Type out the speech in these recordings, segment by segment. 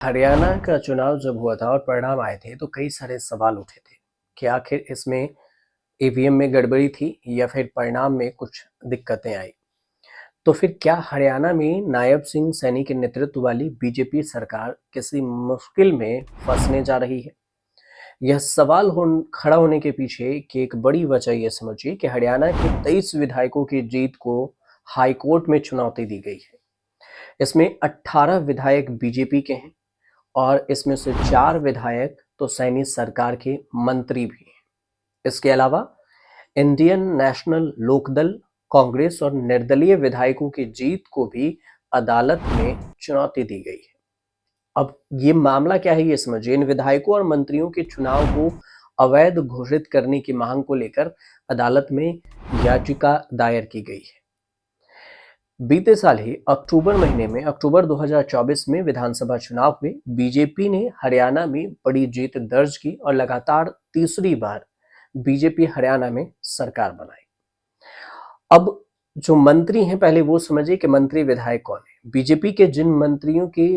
हरियाणा का चुनाव जब हुआ था और परिणाम आए थे तो कई सारे सवाल उठे थे कि आखिर इसमें ईवीएम में गड़बड़ी थी या फिर परिणाम में कुछ दिक्कतें आई। तो फिर क्या हरियाणा में नायब सिंह सैनी के नेतृत्व वाली बीजेपी सरकार किसी मुश्किल में फंसने जा रही है? यह सवाल खड़ा होने के पीछे की एक बड़ी वजह यह समझिए कि हरियाणा के 23 विधायकों की जीत को हाईकोर्ट में चुनौती दी गई है। इसमें 18 विधायक बीजेपी के हैं और इसमें से 4 विधायक तो सैनी सरकार के मंत्री भी हैं। इसके अलावा इंडियन नेशनल लोकदल, कांग्रेस और निर्दलीय विधायकों की जीत को भी अदालत में चुनौती दी गई है। अब ये मामला क्या है ये समझिए। इन विधायकों और मंत्रियों के चुनाव को अवैध घोषित करने की मांग को लेकर अदालत में याचिका दायर की गई है। बीते साल ही अक्टूबर महीने में अक्टूबर 2024 में विधानसभा चुनाव में बीजेपी ने हरियाणा में बड़ी जीत दर्ज की और लगातार तीसरी बार बीजेपी हरियाणा में सरकार बनाई। अब जो मंत्री हैं पहले वो समझिए कि मंत्री विधायक कौन है। बीजेपी के जिन मंत्रियों के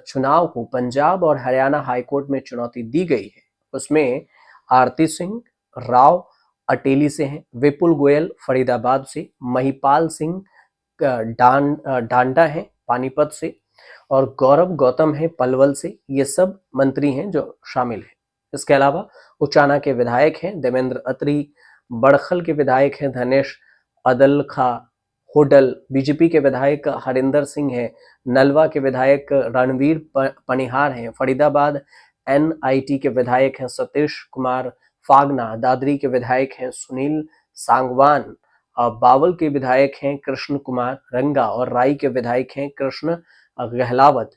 चुनाव को पंजाब और हरियाणा हाईकोर्ट में चुनौती दी गई है उसमें आरती सिंह राव अटेली से हैं, विपुल गोयल फरीदाबाद से, महिपाल सिंह डांडा है पानीपत से और गौरव गौतम है पलवल से। ये सब मंत्री हैं जो शामिल हैं। इसके अलावा उचाना के विधायक हैं देवेंद्र अत्री, बड़खल के विधायक हैं धनेश अदलखा होडल, बीजेपी के विधायक हरिंदर सिंह है, नलवा के विधायक रणवीर पनिहार हैं, फरीदाबाद एनआईटी के विधायक हैं सतीश कुमार फागना, दादरी के विधायक हैं सुनील सांगवान, बावल के विधायक हैं कृष्ण कुमार रंगा और राई के विधायक हैं कृष्ण गहलावत,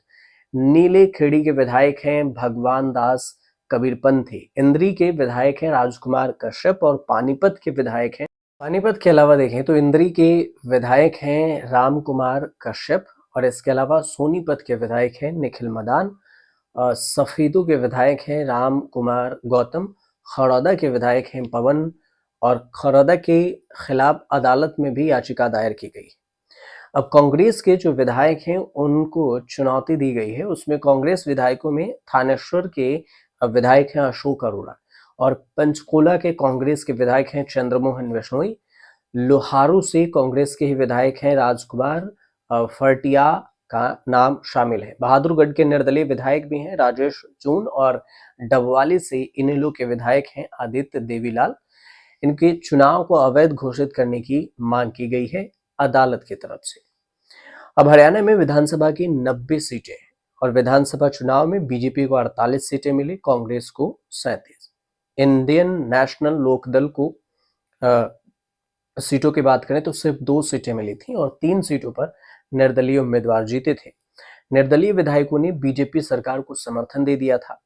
नीले खेड़ी के विधायक हैं भगवान दास कबीरपंथी, इंद्री के विधायक हैं राजकुमार कश्यप और पानीपत के विधायक हैं। पानीपत के अलावा देखें तो इंद्री के विधायक हैं राम कुमार कश्यप और इसके अलावा सोनीपत के विधायक हैं निखिल मदान, सफेदू के विधायक हैं राम कुमार गौतम, खरौदा के विधायक हैं पवन और खरौदा के खिलाफ अदालत में भी याचिका दायर की गई। अब कांग्रेस के जो विधायक हैं उनको चुनौती दी गई है। उसमें कांग्रेस विधायकों में थानेश्वर के विधायक हैं अशोक अरोड़ा और पंचकुला के कांग्रेस के विधायक हैं चंद्रमोहन बिश्नोई, लोहारू से कांग्रेस के ही विधायक हैं राजकुमार फरटिया का नाम शामिल है। बहादुरगढ़ के निर्दलीय विधायक भी हैं राजेश जून और डबवाली से इनेलो के विधायक हैं आदित्य देवीलाल। इनके चुनाव को अवैध घोषित करने की मांग की गई है अदालत की तरफ से। अब हरियाणा में विधानसभा की 90 सीटें हैं और विधानसभा चुनाव में बीजेपी को 48 सीटें मिली, कांग्रेस को 37। इंडियन नेशनल लोकदल को सीटों की बात करें तो सिर्फ 2 सीटें मिली थी और 3 सीटों पर निर्दलीय उम्मीदवार जीते थे। निर्दलीय विधायकों ने बीजेपी सरकार को समर्थन दे दिया था।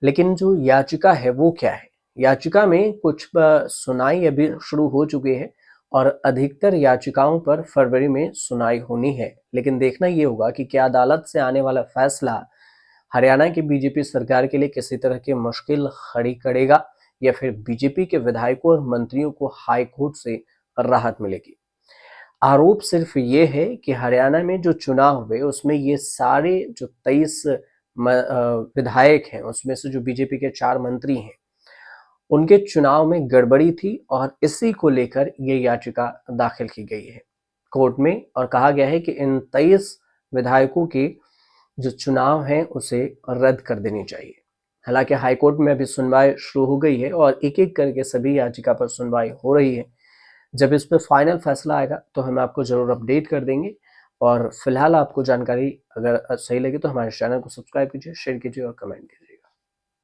लेकिन जो याचिका है वो क्या है? याचिका में कुछ सुनाई अभी शुरू हो चुकी है और अधिकतर याचिकाओं पर फरवरी में सुनाई होनी है। लेकिन देखना ये होगा कि क्या अदालत से आने वाला फैसला हरियाणा की बीजेपी सरकार के लिए किसी तरह की मुश्किल खड़ी करेगा या फिर बीजेपी के विधायकों और मंत्रियों को हाईकोर्ट से राहत मिलेगी। आरोप सिर्फ ये है कि हरियाणा में जो चुनाव हुए उसमें ये सारे जो 23 विधायक हैं उसमें से जो बीजेपी के 4 मंत्री हैं उनके चुनाव में गड़बड़ी थी और इसी को लेकर ये याचिका दाखिल की गई है कोर्ट में और कहा गया है कि इन 23 विधायकों के जो चुनाव हैं उसे रद्द कर देनी चाहिए। हालांकि हाईकोर्ट में अभी सुनवाई शुरू हो गई है और एक एक करके सभी याचिका पर सुनवाई हो रही है। जब इस पर फाइनल फैसला आएगा तो हम आपको जरूर अपडेट कर देंगे और फिलहाल आपको जानकारी अगर सही लगे तो हमारे चैनल को सब्सक्राइब कीजिए, शेयर कीजिए और कमेंट कीजिए।